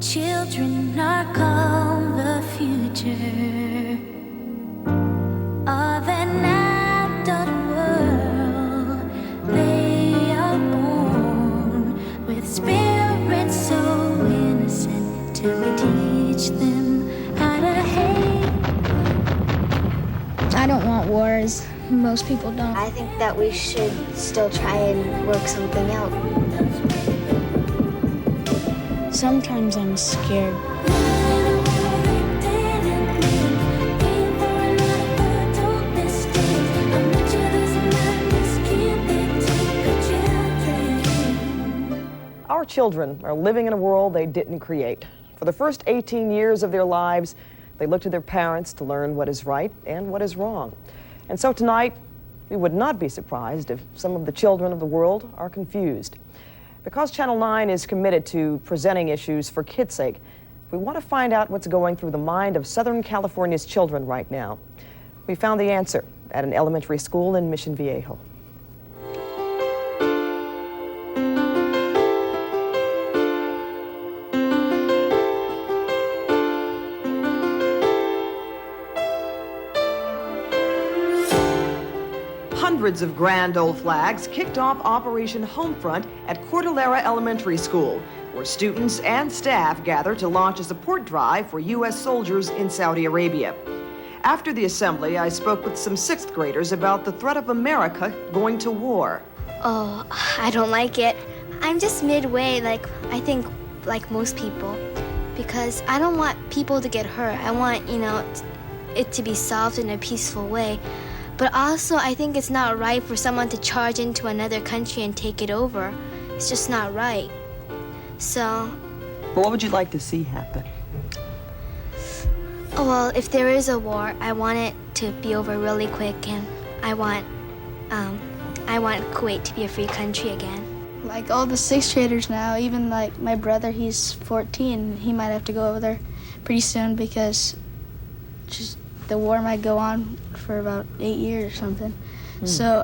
Children are called the future of an adult world. They are born with spirits so innocent till we teach them how to hate. I don't want wars. Most people don't. I think that we should still try and work something out. Sometimes I'm scared. Our children are living in a world they didn't create. For the first 18 years of their lives, they look to their parents to learn what is right and what is wrong. And so tonight, we would not be surprised if some of the children of the world are confused. Because Channel 9 is committed to presenting issues for kids' sake, we want to find out what's going through the mind of Southern California's children right now. We found the answer at an elementary school in Mission Viejo. Hundreds of grand old flags kicked off Operation Homefront at Cordillera Elementary School, where students and staff gather to launch a support drive for U.S. soldiers in Saudi Arabia. After the assembly, I spoke with some sixth graders about the threat of America going to war. Oh, I don't like it. I'm just midway, I think like most people, because I don't want people to get hurt. I want, it to be solved in a peaceful way. But also, I think it's not right for someone to charge into another country and take it over. It's just not right. So... What would you like to see happen? Well, if there is a war, I want it to be over really quick, and I want Kuwait to be a free country again. Like all the sixth graders now, even like my brother, he's 14. He might have to go over there pretty soon because just the war might go on for about 8 years or something. So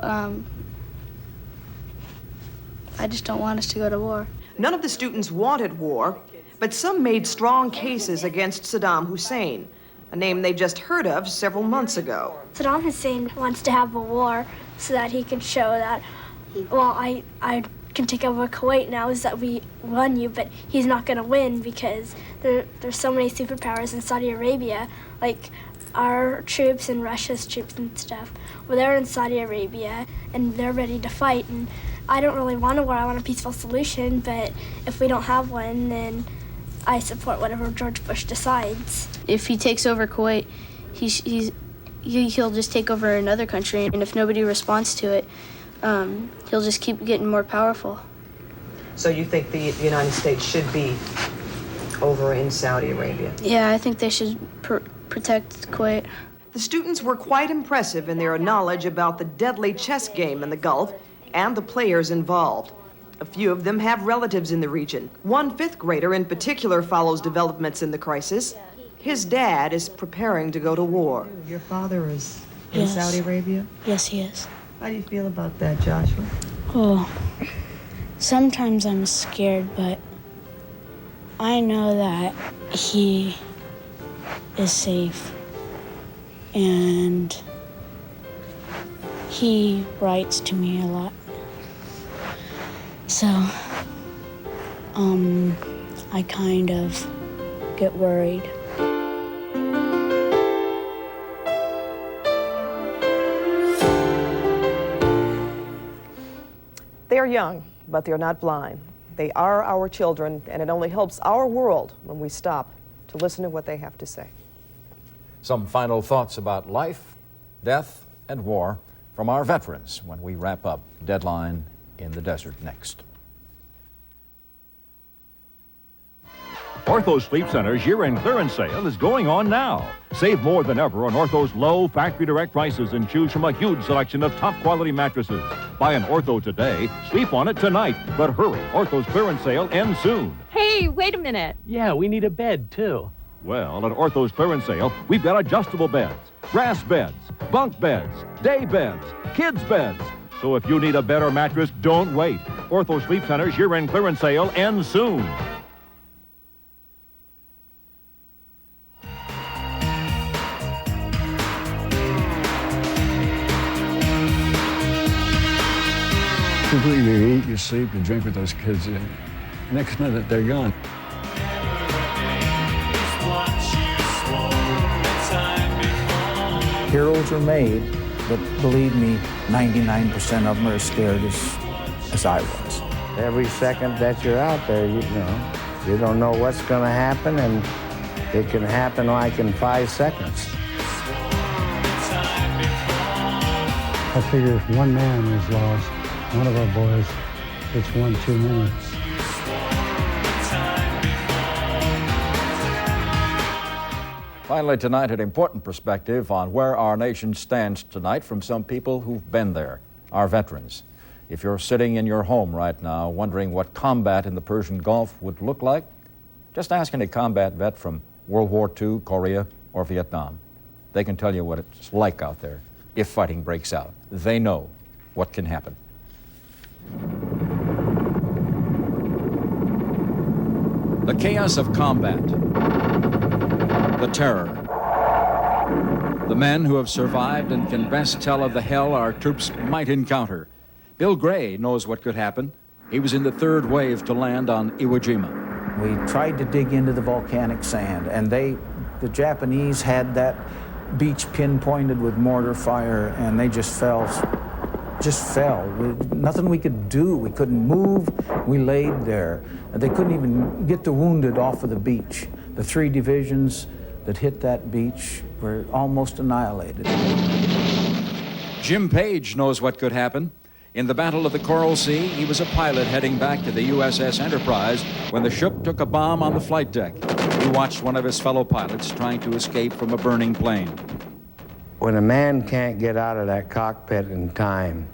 I just don't want us to go to war. None of the students wanted war, but some made strong cases against Saddam Hussein, a name they just heard of several months ago. Saddam Hussein wants to have a war so that he can show that, well, I can take over Kuwait now, is that we won you, but he's not going to win because there's so many superpowers in Saudi Arabia, like our troops and Russia's troops and stuff. Well, they're in Saudi Arabia and they're ready to fight, and I don't really want a war. I want a peaceful solution, but if we don't have one, then I support whatever George Bush decides. If he takes over Kuwait, he'll just take over another country, and if nobody responds to it, he'll just keep getting more powerful. So you think the United States should be over in Saudi Arabia? Yeah, I think they should protect Kuwait. The students were quite impressive in their knowledge about the deadly chess game in the Gulf and the players involved. A few of them have relatives in the region. One fifth grader in particular follows developments in the crisis. His dad is preparing to go to war. Your father is in Saudi Arabia? Yes, he is. How do you feel about that, Joshua? Oh, sometimes I'm scared, but I know that he is safe. And he writes to me a lot. So, I kind of get worried. They are young, but they're not blind. They are our children, and it only helps our world when we stop to listen to what they have to say. Some final thoughts about life, death, and war from our veterans when we wrap up Deadline in the Desert next. Ortho Sleep Center's year-end clearance sale is going on now. Save more than ever on Ortho's low factory direct prices and choose from a huge selection of top quality mattresses. Buy an Ortho today, sleep on it tonight, but hurry, Ortho's clearance sale ends soon. Hey, wait a minute. Yeah, we need a bed too. Well, at Ortho's clearance sale, we've got adjustable beds, grass beds, bunk beds, day beds, kids beds. So if you need a bed or mattress, don't wait. Ortho Sleep Center's year-end clearance sale ends soon. Completely, you eat, you sleep, you drink with those kids. Next minute, they're gone. Heroes are made, but believe me, 99% of them are as scared as I was. Every second that you're out there, you don't know what's going to happen, and it can happen like in 5 seconds. I figure if one man is lost, one of our boys, it's one too many. Finally tonight, an important perspective on where our nation stands tonight from some people who've been there, our veterans. If you're sitting in your home right now wondering what combat in the Persian Gulf would look like, just ask any combat vet from World War II, Korea, or Vietnam. They can tell you what it's like out there if fighting breaks out. They know what can happen. The chaos of combat, the terror, the men who have survived and can best tell of the hell our troops might encounter. Bill Gray knows what could happen. He was in the third wave to land on Iwo Jima. We tried to dig into the volcanic sand, and the Japanese had that beach pinpointed with mortar fire, and they just fell. Nothing we could do. We couldn't move. We laid there. They couldn't even get the wounded off of the beach. The 3 divisions that hit that beach were almost annihilated. Jim Page knows what could happen. In the Battle of the Coral Sea, he was a pilot heading back to the USS Enterprise when the ship took a bomb on the flight deck. He watched one of his fellow pilots trying to escape from a burning plane. When a man can't get out of that cockpit in time,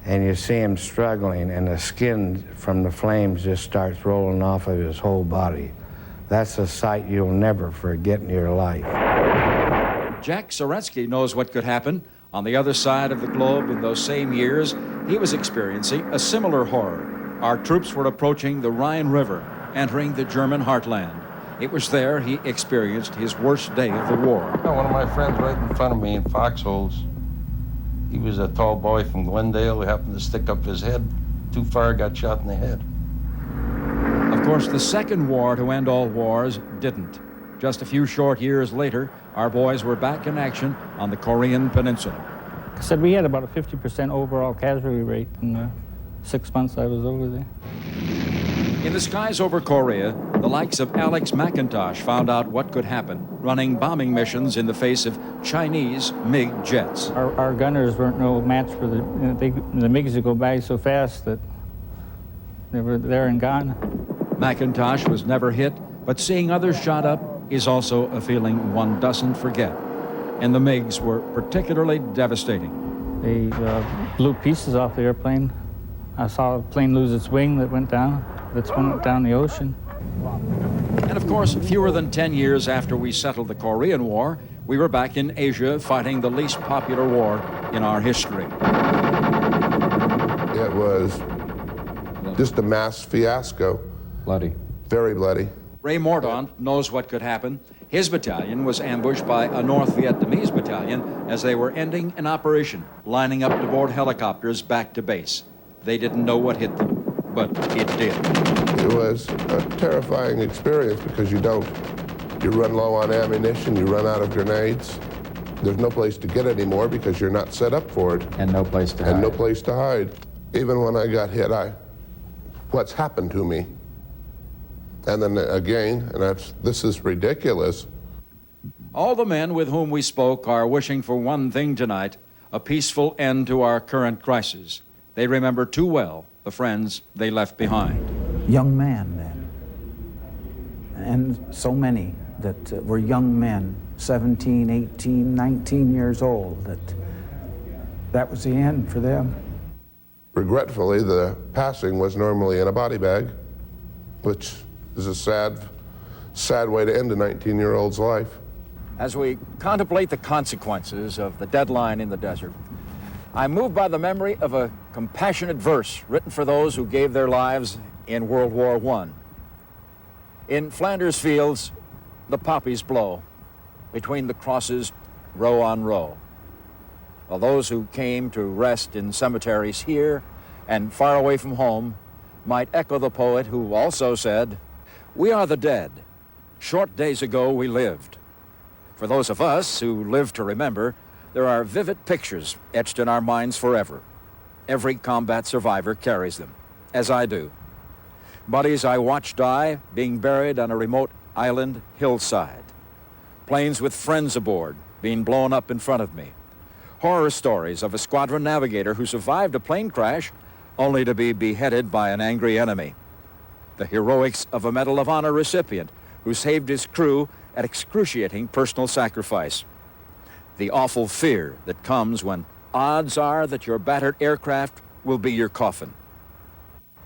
and you see him struggling, and the skin from the flames just starts rolling off of his whole body, that's a sight you'll never forget in your life. Jack Soretsky knows what could happen. On the other side of the globe in those same years, he was experiencing a similar horror. Our troops were approaching the Rhine River, entering the German heartland. It was there he experienced his worst day of the war. One of my friends right in front of me in Foxholes, he was a tall boy from Glendale who happened to stick up his head too far, got shot in the head. Of course, the second war to end all wars didn't. Just a few short years later, our boys were back in action on the Korean Peninsula. I said we had about a 50% overall casualty rate in the 6 months I was over there. In the skies over Korea, the likes of Alex McIntosh found out what could happen, running bombing missions in the face of Chinese MiG jets. Our gunners weren't no match for the MiGs that go by so fast that they were there and gone. McIntosh was never hit, but seeing others shot up is also a feeling one doesn't forget. And the MiGs were particularly devastating. They blew pieces off the airplane. I saw a plane lose its wing that went down. That's went down the ocean. And of course, fewer than 10 years after we settled the Korean War, we were back in Asia fighting the least popular war in our history. It was just a mass fiasco. Bloody. Very bloody. Ray Mordaunt knows what could happen. His battalion was ambushed by a North Vietnamese battalion as they were ending an operation, lining up to board helicopters back to base. They didn't know what hit them, but it did. It was a terrifying experience because you run low on ammunition, you run out of grenades. There's no place to get any more because you're not set up for it. And no place to hide. And no place to hide. Even when I got hit, what's happened to me? And then again, this is ridiculous. All the men with whom we spoke are wishing for one thing tonight, a peaceful end to our current crisis. They remember too well the friends they left behind. Young man then, and so many that were young men, 17, 18, 19 years old, that was the end for them. Regretfully, the passing was normally in a body bag, which is a sad way to end a 19-year-old's life. As we contemplate the consequences of the deadline in the desert, I'm moved by the memory of a compassionate verse written for those who gave their lives in World War I. In Flanders fields, the poppies blow between the crosses, row on row. While those who came to rest in cemeteries here and far away from home might echo the poet who also said, "We are the dead. Short days ago we lived." For those of us who live to remember, there are vivid pictures etched in our minds forever. Every combat survivor carries them, as I do. Buddies I watched die being buried on a remote island hillside. Planes with friends aboard being blown up in front of me. Horror stories of a squadron navigator who survived a plane crash only to be beheaded by an angry enemy. The heroics of a Medal of Honor recipient who saved his crew at excruciating personal sacrifice. The awful fear that comes when odds are that your battered aircraft will be your coffin.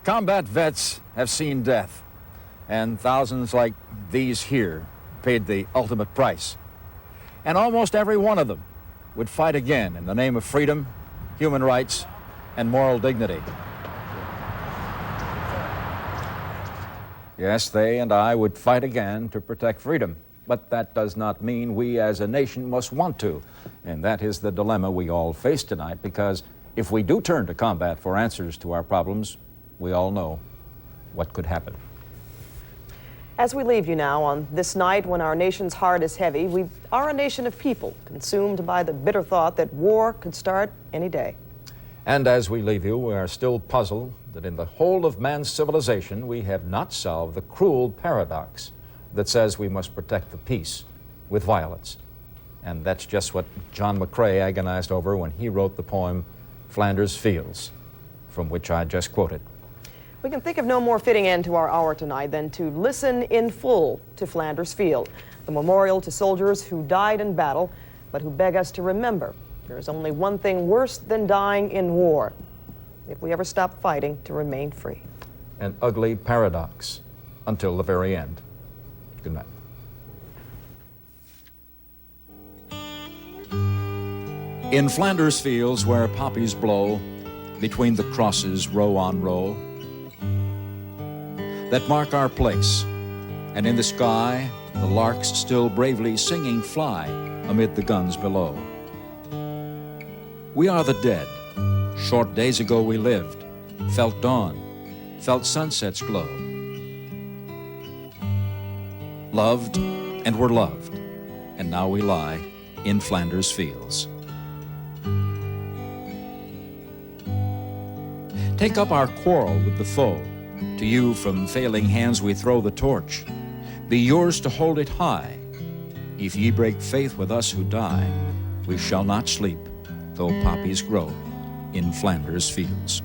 Combat vets have seen death, and thousands like these here paid the ultimate price. And almost every one of them would fight again in the name of freedom, human rights, and moral dignity. Yes, they and I would fight again to protect freedom, but that does not mean we as a nation must want to. And that is the dilemma we all face tonight, because if we do turn to combat for answers to our problems, we all know what could happen. As we leave you now on this night when our nation's heart is heavy, we are a nation of people consumed by the bitter thought that war could start any day. And as we leave you, we are still puzzled that in the whole of man's civilization, we have not solved the cruel paradox that says we must protect the peace with violence. And that's just what John McCrae agonized over when he wrote the poem Flanders Fields, from which I just quoted. We can think of no more fitting end to our hour tonight than to listen in full to Flanders Field, the memorial to soldiers who died in battle, but who beg us to remember there is only one thing worse than dying in war, if we ever stop fighting to remain free. An ugly paradox until the very end. Good night. In Flanders fields where poppies blow, between the crosses row on row, that mark our place, and in the sky the larks still bravely singing fly amid the guns below. We are the dead. Short days ago we lived, felt dawn, felt sunsets glow, loved and were loved, and now we lie in Flanders fields. Take up our quarrel with the foe. To you from failing hands we throw the torch. Be yours to hold it high. If ye break faith with us who die, we shall not sleep, though poppies grow in Flanders fields.